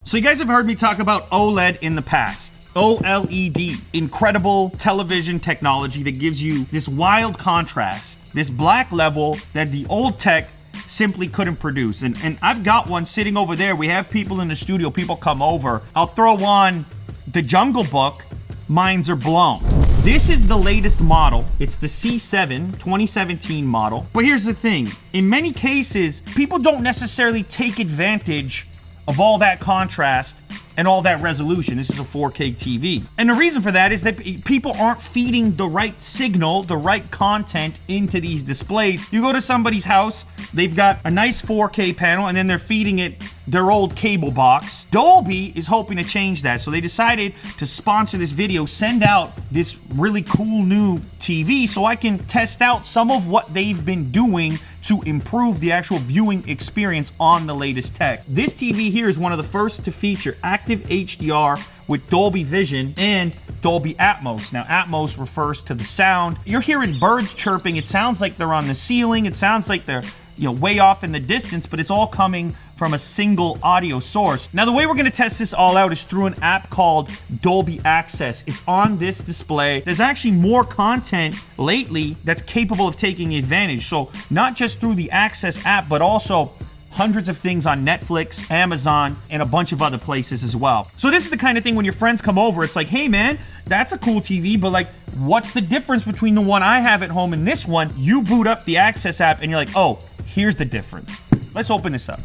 So you guys have heard me talk about OLED in the past. OLED, incredible television technology that gives you this wild contrast, this black level that the old tech simply couldn't produce. And I've got one sitting over there. We have people in the studio, people come over. I'll throw on the Jungle Book, minds are blown. This is the latest model. It's the C7 2017 model. But here's the thing. In many cases, people don't necessarily take advantage of all that contrast and all that resolution. This is a 4K TV. And the reason for that is that people aren't feeding the right signal, the right content into these displays. You go to somebody's house, they've got a nice 4K panel, and then they're feeding it their old cable box. Dolby is hoping to change that, so they decided to sponsor this video, send out this really cool new TV so I can test out some of what they've been doing to improve the actual viewing experience on the latest tech. This TV here is one of the first to feature active HDR with Dolby Vision and Dolby Atmos. Now, Atmos refers to the sound. You're hearing birds chirping. It sounds like they're on the ceiling. It sounds like they're, way off in the distance, but it's all coming from a single audio source. Now, the way we're gonna test this all out is through an app called Dolby Access. It's on this display. There's actually more content lately that's capable of taking advantage. So not just through the Access app, but also hundreds of things on Netflix, Amazon, and a bunch of other places as well. So this is the kind of thing when your friends come over, it's like, hey man, that's a cool TV, but like, what's the difference between the one I have at home and this one? You boot up the Access app and you're like, oh, here's the difference. Let's open this up.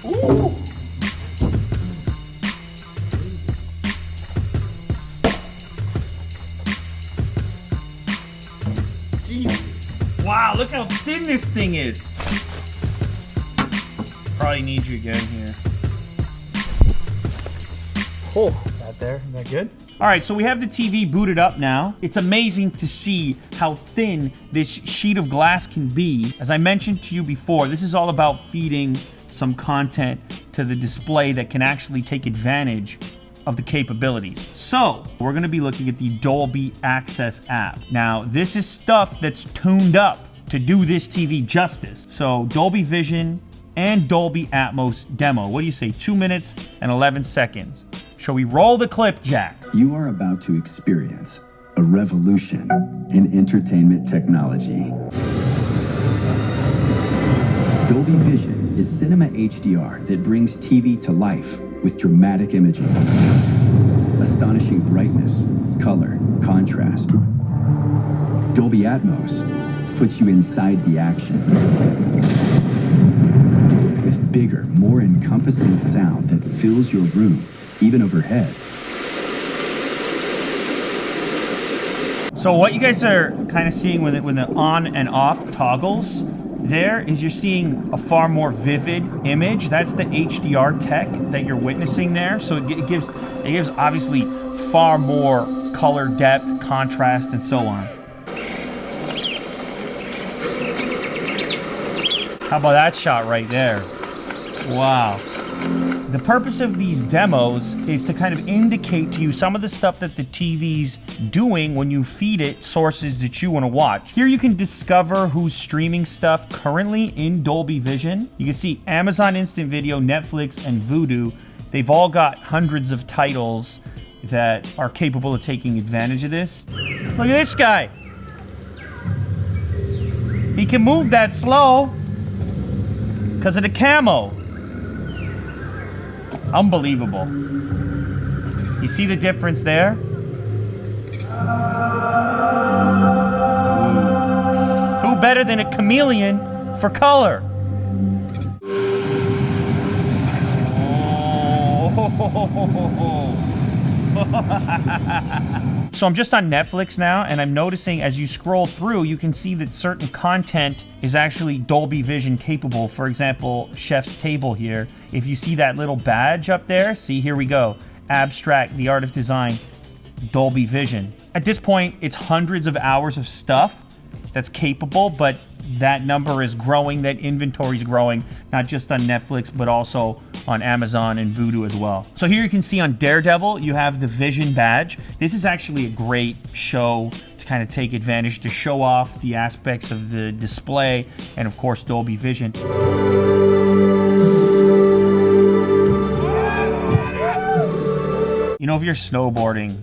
Ooh. Jeez. Wow, look how thin this thing is. Probably need you again here. Oh, that there, is that good? All right, so we have the TV booted up now. It's amazing to see how thin this sheet of glass can be. As I mentioned to you before, this is all about feeding some content to the display that can actually take advantage of the capabilities. So we're gonna be looking at the Dolby Access app. Now, this is stuff that's tuned up to do this TV justice. So Dolby Vision and Dolby Atmos demo. What do you say, 2 minutes and 11 seconds? Shall we roll the clip, Jack? You are about to experience a revolution in entertainment technology. Dolby Vision is cinema HDR that brings TV to life with dramatic imaging, astonishing brightness, color, contrast. Dolby Atmos puts you inside the action with bigger, more encompassing sound that fills your room, even overhead. So what you guys are kind of seeing when the on and off toggles there is you're seeing a far more vivid image. That's the HDR tech that you're witnessing there. So it gives obviously far more color depth, contrast, and so on. How about that shot right there? Wow. The purpose of these demos is to kind of indicate to you some of the stuff that the TV's doing when you feed it sources that you want to watch. Here you can discover who's streaming stuff currently in Dolby Vision. You can see Amazon Instant Video, Netflix, and Vudu. They've all got hundreds of titles that are capable of taking advantage of this. Look at this guy. He can move that slow because of the camo. Unbelievable. You see the difference there? Who better than a chameleon for color? So I'm just on Netflix now, and I'm noticing as you scroll through, you can see that certain content is actually Dolby Vision capable. For example, Chef's Table here. If you see that little badge up there, see, here we go. Abstract, the art of design, Dolby Vision. At this point, it's hundreds of hours of stuff that's capable, but that number is growing, that inventory is growing, not just on Netflix, but also on Amazon and Vudu as well. So here you can see on Daredevil, you have the Vision badge. This is actually a great show to kind of take advantage to show off the aspects of the display and, of course, Dolby Vision. You know, if you're snowboarding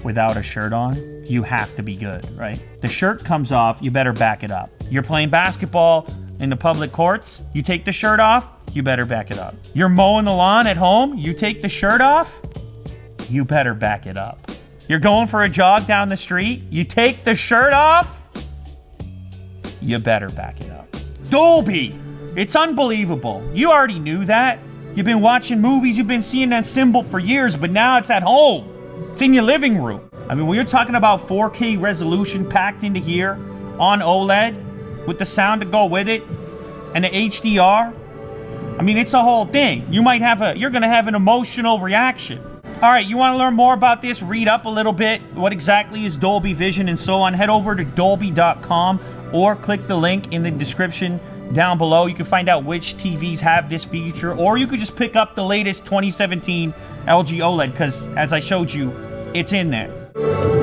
without a shirt on, you have to be good, right? The shirt comes off, you better back it up. You're playing basketball in the public courts, you take the shirt off, you better back it up. You're mowing the lawn at home, you take the shirt off, you better back it up. You're going for a jog down the street, you take the shirt off, you better back it up. Dolby! It's unbelievable. You already knew that. You've been watching movies, you've been seeing that symbol for years, but now it's at home. It's in your living room. I mean, when you're talking about 4K resolution packed into here on OLED with the sound to go with it and the HDR, I mean, it's a whole thing. You're gonna have an emotional reaction. All right, you want to learn more about this? Read up a little bit. What exactly is Dolby Vision and so on? Head over to Dolby.com or click the link in the description down below. You can find out which TVs have this feature, or you could just pick up the latest 2017 LG OLED because, as I showed you, it's in there.